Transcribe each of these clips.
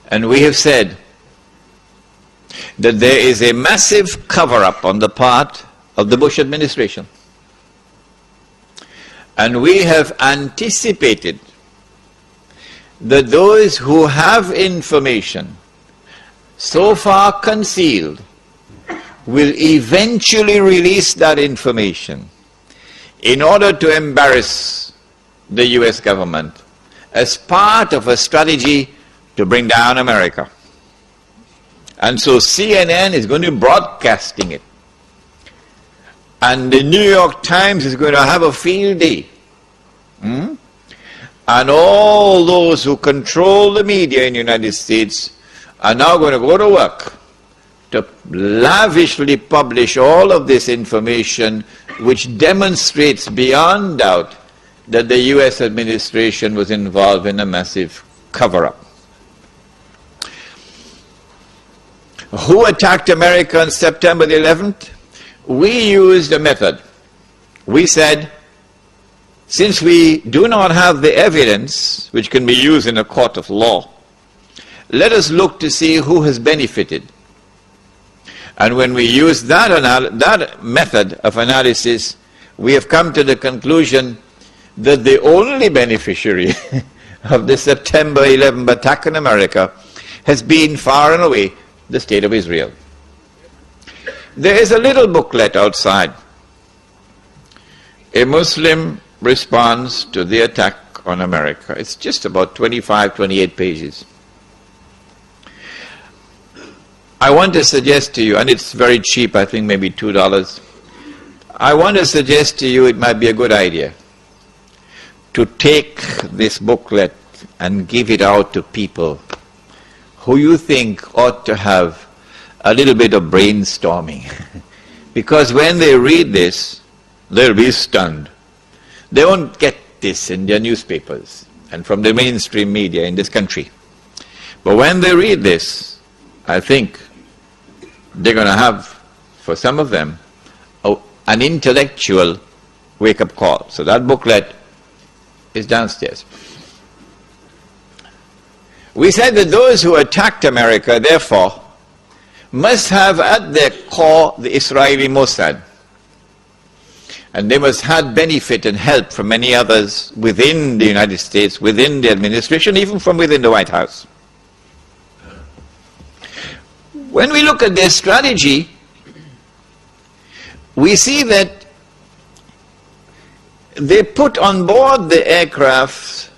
And we have said that there is a massive cover-up on the part of the Bush administration. And we have anticipated that those who have information so far concealed will eventually release that information in order to embarrass the US government as part of a strategy to bring down America. And so CNN is going to be broadcasting it. And the New York Times is going to have a field day. And all those who control the media in the United States are now going to go to work to lavishly publish all of this information, which demonstrates beyond doubt that the US administration was involved in a massive cover-up. Who attacked America on September the 11th? We used a method. We said, since we do not have the evidence which can be used in a court of law, let us look to see who has benefited. And when we use that method of analysis, we have come to the conclusion that the only beneficiary of the September 11th attack on America has been far and away the State of Israel. There is a little booklet outside, A Muslim Response to the Attack on America. It's just about 25, 28 pages. I want to suggest to you, and it's very cheap, I think maybe $2. I want to suggest to you it might be a good idea to take this booklet and give it out to people who you think ought to have a little bit of brainstorming. Because when they read this, they'll be stunned. They won't get this in their newspapers and from the mainstream media in this country. But when they read this, I think they're going to have, for some of them, an intellectual wake-up call. So that booklet is downstairs. We said that those who attacked America, therefore, must have at their core the Israeli Mossad. And they must have benefit and help from many others within the United States, within the administration, even from within the White House. When we look at their strategy, we see that they put on board the aircraft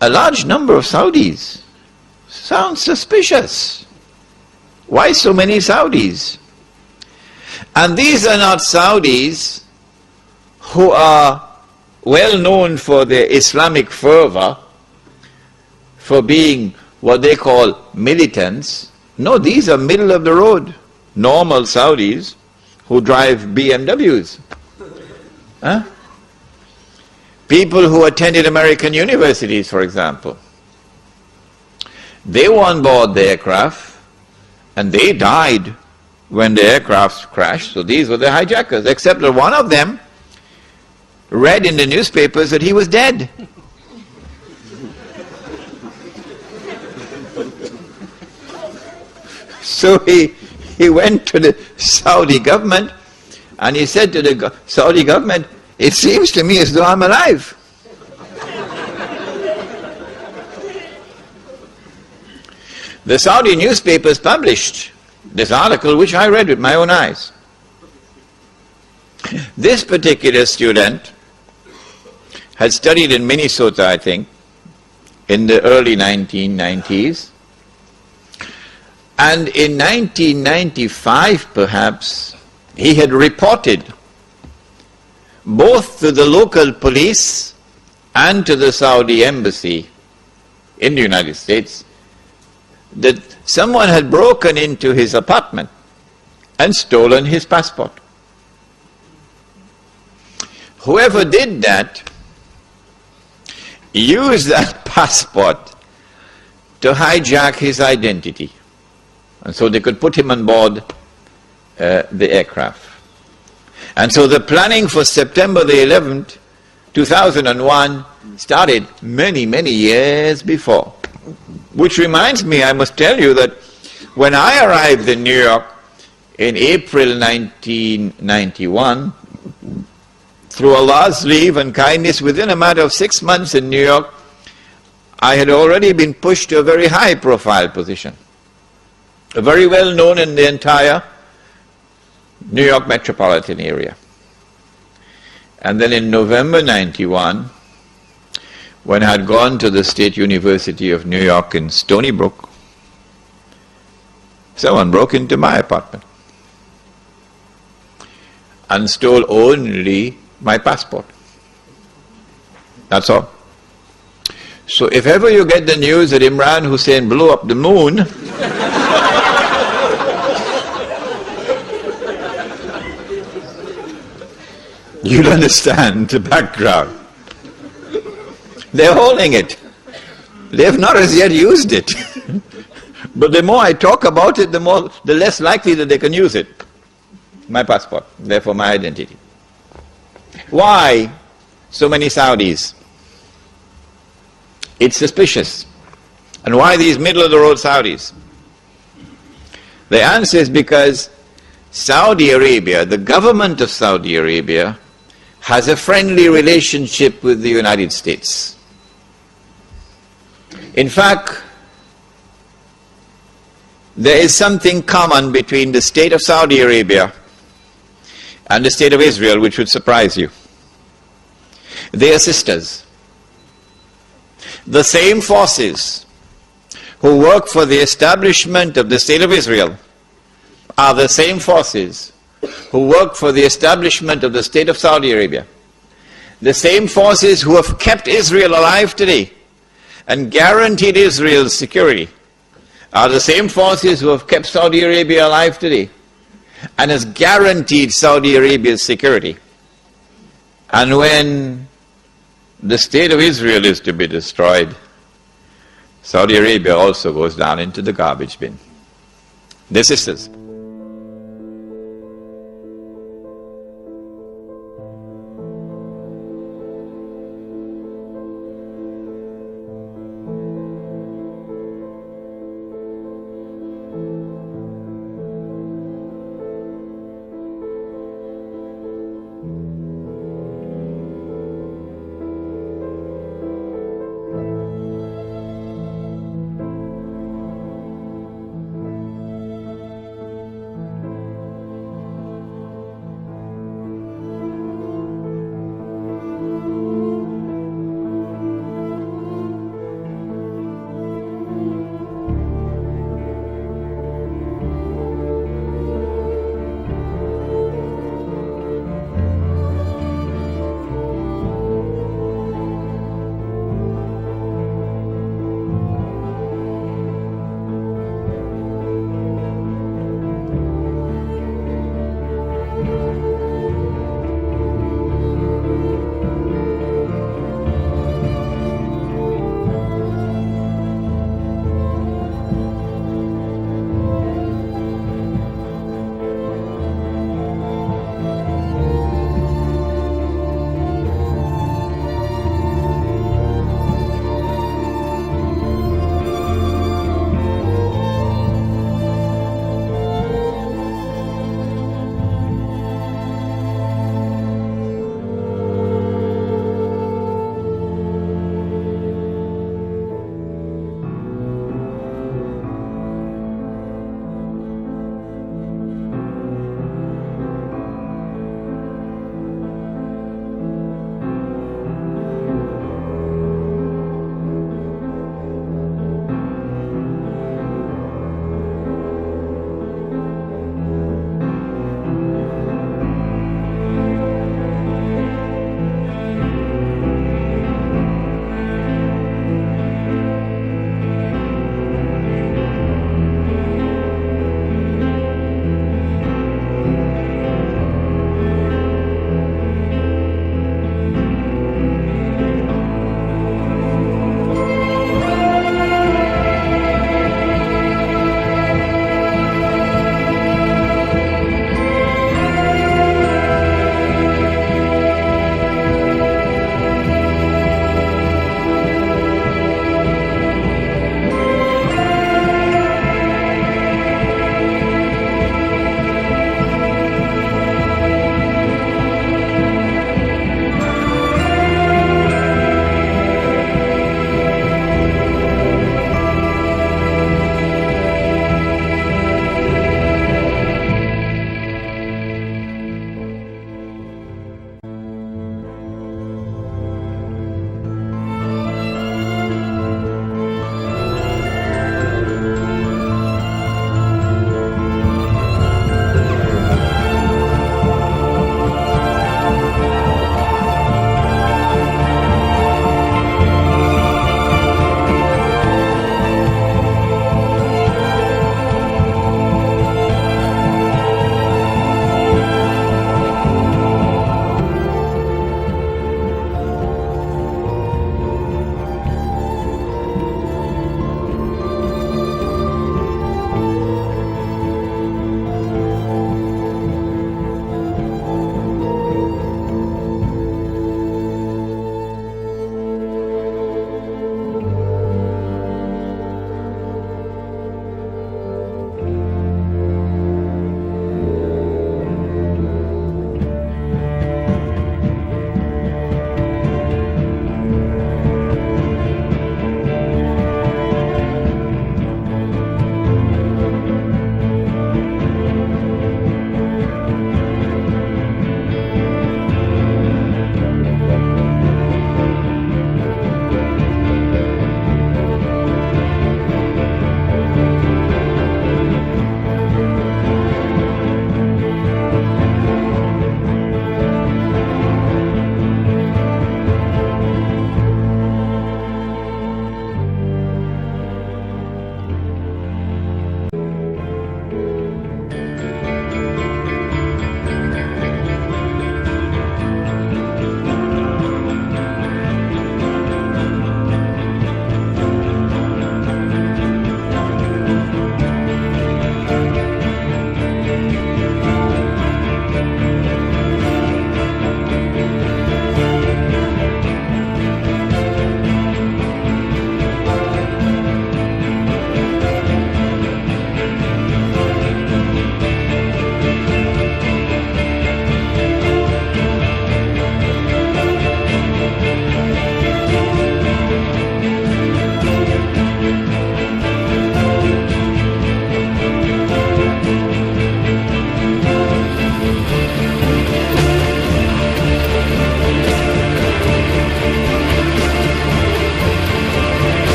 a large number of Saudis. Sounds suspicious. Why so many Saudis? And these are not Saudis who are well known for their Islamic fervor, for being what they call militants. No, these are middle of the road, normal Saudis who drive BMWs. Huh? People who attended American universities, for example. They were on board the aircraft and they died when the aircraft crashed. So these were the hijackers, except that one of them read in the newspapers that he was dead. So he went to the Saudi government and he said to the Saudi government, "It seems to me as though I'm alive." The Saudi newspapers published this article, which I read with my own eyes. This particular student had studied in Minnesota, I think, in the early 1990s. And in 1995, perhaps, he had reported both to the local police and to the Saudi embassy in the United States that someone had broken into his apartment and stolen his passport. Whoever did that used that passport to hijack his identity. And so they could put him on board the aircraft. And so the planning for September the 11th, 2001 started many, many years before. Which reminds me, I must tell you that when I arrived in New York in April 1991, through Allah's leave and kindness, within a matter of 6 months in New York, I had already been pushed to a very high profile position. Very well known in the entire New York metropolitan area. And then in November 91, when I had gone to the State University of New York in Stony Brook, someone broke into my apartment and stole only my passport. That's all. So if ever you get the news that Imran Hosein blew up the moon, you'll understand the background. They're holding it. They have not as yet used it. But the more I talk about it, the less likely that they can use it. My passport, therefore my identity. Why so many Saudis? It's suspicious. And why these middle-of-the-road Saudis? The answer is because Saudi Arabia, the government of Saudi Arabia, has a friendly relationship with the United States. In fact, there is something common between the state of Saudi Arabia and the state of Israel which would surprise you. They are sisters. The same forces who work for the establishment of the state of Israel are the same forces who work for the establishment of the state of Saudi Arabia. The same forces who have kept Israel alive today and guaranteed Israel's security are the same forces who have kept Saudi Arabia alive today and has guaranteed Saudi Arabia's security. And when the state of Israel is to be destroyed, Saudi Arabia also goes down into the garbage bin. They're sisters.